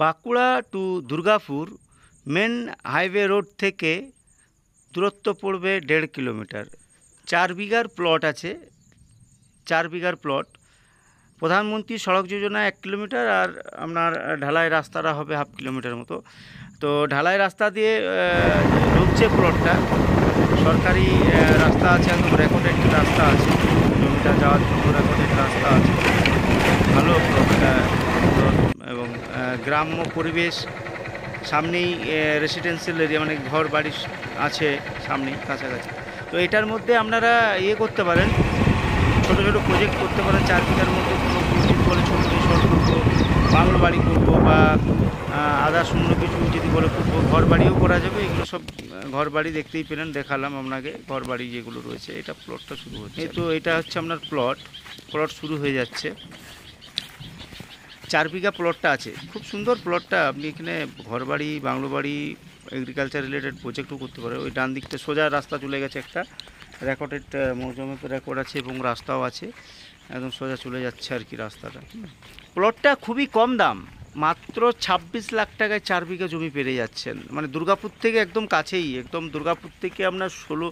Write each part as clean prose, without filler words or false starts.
Bankura to Durgapur main highway road থেকে দূরত্ব পড়বে 1.5 কিলোমিটার। 4 বিঘার প্লট আছে, 4 বিঘার প্লট। প্রধানমন্ত্রী সড়ক যোজনা 1 কিলোমিটার, আর আপনার ঢালাই রাস্তাটা হবে 1/2 কিলোমিটার মতো। তো ঢালাই রাস্তা দিয়ে ঢুকছে প্লটটা, সরকারি রাস্তা আছে, একদম রেকর্ডেড রাস্তা আছে, জমিটা যাওয়ার জন্য রেকর্ডেড রাস্তা আছে, ভালো প্লটটা। এবং গ্রাম্য পরিবেশ, সামনেই রেসিডেন্সিয়াল এরিয়া, মানে ঘর বাড়ি আছে সামনেই কাছাকাছি। তো এটার মধ্যে আপনারা করতে পারেন, ছোটো ছোটো প্রজেক্ট করতে পারেন। 4 বিঘার মধ্যে কোনো প্রজেক্ট বলে ছোটো রিসর্ট করবো, বাংলো বাড়ি করবো, বা আদার্স অন্য কিছু যদি বলে করবো, ঘর বাড়িও করা যাবে। এগুলো সব ঘর বাড়ি দেখতেই পেলেন, দেখালাম আপনাকে ঘর বাড়ি যেগুলো রয়েছে। এটা প্লটটা শুরু হচ্ছে, তো এটা হচ্ছে আপনার প্লট শুরু হয়ে যাচ্ছে। 4 বিঘা প্লটটা আছে, খুব সুন্দর প্লটটা। আপনি এখানে ঘর বাড়ি, বাংলো বাড়ি, এগ্রিকালচার রিলেটেড প্রজেক্টও করতে পারেন। ওই ডান দিকটা সোজা রাস্তা চলে গেছে, একটা রেকর্ডেড মৌজমে রেকর্ড আছে এবং রাস্তাও আছে, একদম সোজা চলে যাচ্ছে আর কি রাস্তাটা। প্লটটা খুবই কম দাম, মাত্র 26 লাখ টাকায় 4 বিঘা জমি পেরে যাচ্ছেন। মানে দুর্গাপুর থেকে একদম কাছেই, একদম দুর্গাপুর থেকে আপনার 16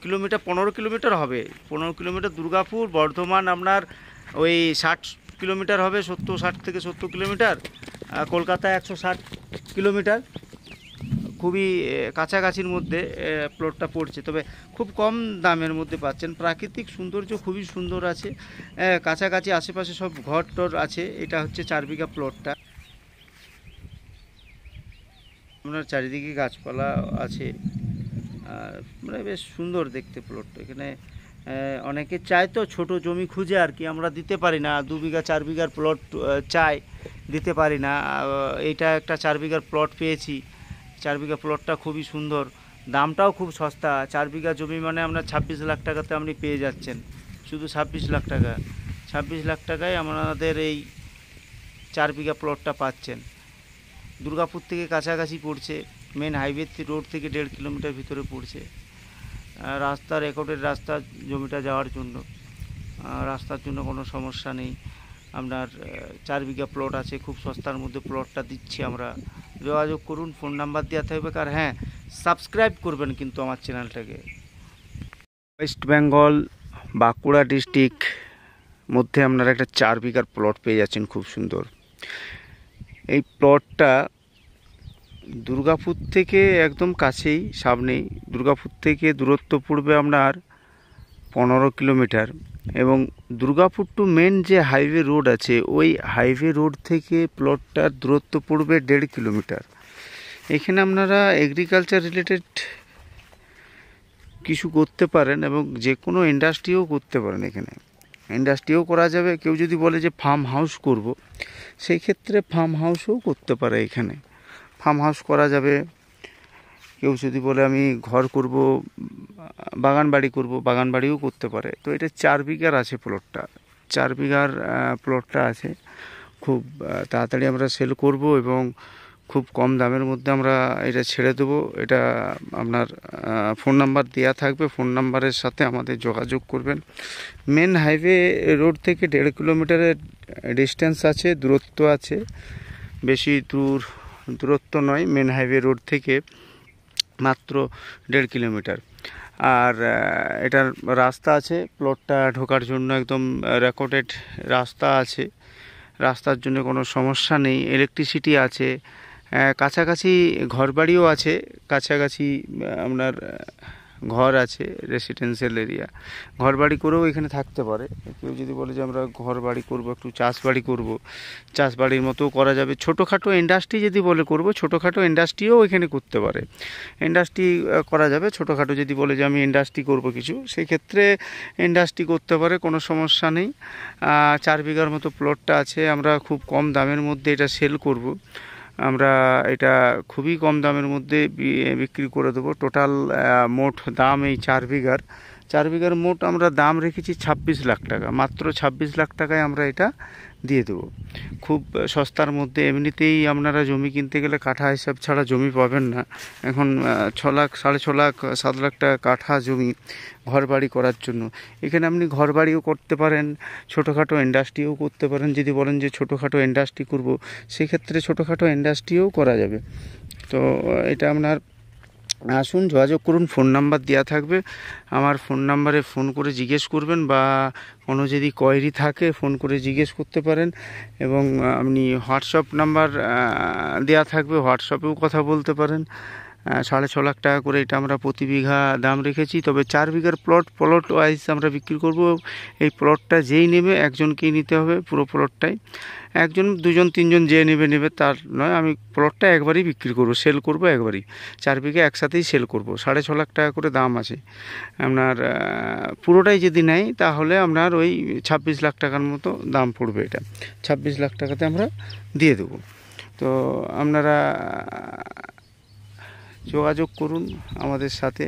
কিলোমিটার 15 কিলোমিটার হবে, 15 কিলোমিটার দুর্গাপুর। বর্ধমান আপনার ওই 60 কিলোমিটার হবে, 60 থেকে 70 কিলোমিটার। কলকাতা 160 কিলোমিটার। খুবই কাছাকাছির মধ্যে প্লটটা পড়ছে, তবে খুব কম দামের মধ্যে পাচ্ছেন। প্রাকৃতিক সৌন্দর্য খুবই সুন্দর আছে, কাছাকাছি আশেপাশে সব ঘর টর আছে। এটা হচ্ছে 4 বিঘা প্লটটা। আপনার চারিদিকে গাছপালা আছে, মানে বেশ সুন্দর দেখতে প্লটটা। এখানে অনেকে চায় তো ছোট জমি খুঁজে আর কি, আমরা দিতে পারি না। 2 বিঘা 4 বিঘার প্লট চাই, দিতে পারি না। এইটা একটা 4 বিঘার প্লট পেয়েছি। 4 বিঘা প্লটটা খুবই সুন্দর, দামটাও খুব সস্তা। 4 বিঘা জমি মানে আপনার 26 লাখ টাকাতে আপনি পেয়ে যাচ্ছেন, শুধু 26 লাখ টাকা। 26 লাখ টাকায় আমাদের এই 4 বিঘা প্লটটা পাচ্ছেন। দুর্গাপুর থেকে কাছাকাছি পড়ছে, মেন হাইওয়ে রোড থেকে 1.5 কিলোমিটার ভিতরে পড়ছে। রাস্তা রেকর্ডের রাস্তা, জমিটা যাওয়ার জন্য, রাস্তার জন্য কোনো সমস্যা নেই। আপনার 4 বিঘা প্লট আছে, খুব সস্তার মধ্যে প্লটটা দিচ্ছি আমরা। যোগাযোগ করুন, ফোন নাম্বার দেওয়া থাকবে। আর হ্যাঁ, সাবস্ক্রাইব করবেন কিন্তু আমার চ্যানেলটাকে। ওয়েস্ট বেঙ্গল বাঁকুড়া ডিস্ট্রিক্ট মধ্যে আপনারা একটা 4 বিঘার প্লট পেয়ে যাচ্ছেন, খুব সুন্দর। এই প্লটটা দুর্গাপুর থেকে একদম কাছেই, সামনেই। দুর্গাপুর থেকে দূরত্ব পড়বে আপনার 15 কিলোমিটার, এবং দুর্গাপুর টু মেন যে হাইওয়ে রোড আছে, ওই হাইওয়ে রোড থেকে প্লটটার দূরত্ব পড়বে 1.5 কিলোমিটার। এখানে আপনারা এগ্রিকালচার রিলেটেড কিছু করতে পারেন, এবং যে কোনো ইন্ডাস্ট্রিও করতে পারেন। এখানে ইন্ডাস্ট্রিও করা যাবে। কেউ যদি বলে যে ফার্ম হাউস করব, সেই ক্ষেত্রে ফার্ম হাউসও করতে পারে। এখানে ফার্ম হাউস করা যাবে। কেউ যদি বলে আমি ঘর করব, বাগান বাড়ি করব, বাগান বাড়িও করতে পারে। তো এটা 4 বিঘার আছে প্লটটা, 4 বিঘার প্লটটা আছে। খুব তাড়াতাড়ি আমরা সেল করব, এবং খুব কম দামের মধ্যে আমরা এটা ছেড়ে দেবো। এটা আপনার ফোন নাম্বার দেওয়া থাকবে, ফোন নাম্বারের সাথে আমাদের যোগাযোগ করবেন। মেন হাইওয়ে রোড থেকে 1.5 কিলোমিটারের ডিস্টেন্স আছে, দূরত্ব আছে, বেশি দূরত্ব নয়। মেন হাইওয়ে রোড থেকে মাত্র 1.5 কিলোমিটার। আর এটার রাস্তা আছে, প্লটটা ঢোকার জন্য একদম রেকর্ডেড রাস্তা আছে, রাস্তার জন্য কোনো সমস্যা নেই। ইলেকট্রিসিটি আছে, কাছাকাছি ঘরবাড়িও আছে, কাছাকাছি আপনার ঘর আছে, রেসিডেন্সিয়াল এরিয়া। ঘর বাড়ি করেও এখানে থাকতে পারে। কেউ যদি বলে যে আমরা ঘর বাড়ি করবো, একটু চাষ বাড়ি করবো, চাষ বাড়ির মতো করা যাবে। ছোটোখাটো ইন্ডাস্ট্রি যদি বলে করবো, ছোটোখাটো ইন্ডাস্ট্রিও এখানে করতে পারে। ইন্ডাস্ট্রি করা যাবে। ছোটোখাটো যদি বলে যে আমি ইন্ডাস্ট্রি করবো কিছু, সেই ক্ষেত্রে ইন্ডাস্ট্রি করতে পারে, কোনো সমস্যা নেই। 4 বিঘার মতো প্লটটা আছে, আমরা খুব কম দামের মধ্যে এটা সেল করব। আমরা এটা খুবই কম দামের মধ্যে বিক্রি করে দেবো। টোটাল মোট দাম এই 4 বিঘার মোট আমরা দাম রেখেছি 26 লাখ টাকা। মাত্র 26 লাখ টাকায় আমরা এটা দিয়ে দেবো খুব সস্তার মধ্যে। এমনিতেই আপনারা জমি কিনতে গেলে কাঠা হিসাব ছাড়া জমি পাবেন না এখন। 6 লাখ 6.5 লাখ 7 লাখ টাকা কাঠা জমি ঘর বাড়ি করার জন্য। এখানে আপনি ঘর বাড়িও করতে পারেন, ছোটোখাটো ইন্ডাস্ট্রিও করতে পারেন। যদি বলেন যে ছোটোখাটো ইন্ডাস্ট্রি করব, সেক্ষেত্রে ছোটোখাটো ইন্ডাস্ট্রিও করা যাবে। তো এটা আপনার আসুন, যোগাযোগ করুন, ফোন নাম্বার দেওয়া থাকবে। আমার ফোন নাম্বারে ফোন করে জিজ্ঞেস করবেন, বা কোনো যদি কোয়েরি থাকে ফোন করে জিজ্ঞেস করতে পারেন। এবং আপনি হোয়াটসঅ্যাপ নাম্বার দেওয়া থাকবে, হোয়াটসঅ্যাপেও কথা বলতে পারেন। 6.5 লাখ টাকা করে এটা আমরা প্রতি বিঘা দাম রেখেছি। তবে 4 বিঘার প্লট ওয়াইজ আমরা বিক্রি করব। এই প্লটটা যেই নেবে একজনকেই নিতে হবে, পুরো প্লটটাই। 1 জন 2 জন 3 জন যে নেবে তার নয়। আমি প্লটটা একবারই বিক্রি করব, সেল করব একবারই। 4 বিঘা একসাথেই সেল করব। 6.5 লাখ টাকা করে দাম আছে। আপনার পুরোটাই যদি নেয় তাহলে আপনার ওই 26 লাখ টাকার মতো দাম পড়বে। এটা 26 লাখ টাকাতে আমরা দিয়ে দেবো। তো আপনারা যোগাযোগ করুন আমাদের সাথে।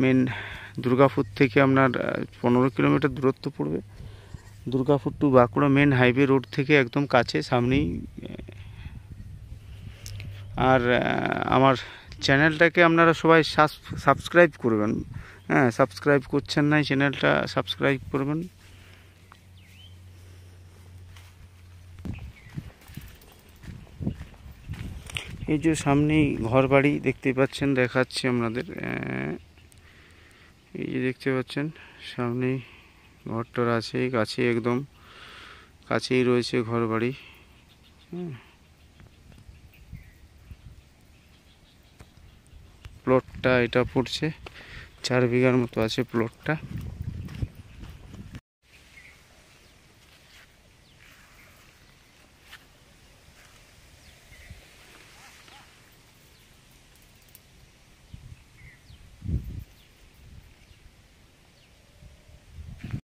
মেন দুর্গাপুর থেকে আপনার 15 কিলোমিটার দূরত্ব পড়বে। Durgapur to Bankura main highway road থেকে একদম কাছে, সামনেই। আর আমার চ্যানেলটাকে আপনারা সবাই সাবস্ক্রাইব করবেন। হ্যাঁ, সাবস্ক্রাইব করছেন না, চ্যানেলটা সাবস্ক্রাইব করবেন। এই যে সামনেই ঘর বাড়ি দেখতে পাচ্ছেন, দেখাচ্ছি আপনাদের। এই যে দেখতে পাচ্ছেন সামনেই ঘরটার আছে, কাছে একদম কাছেই রয়েছে ঘর বাড়ি। প্লটটা এটা পড়ছে 4 বিঘার মতো আছে প্লটটা।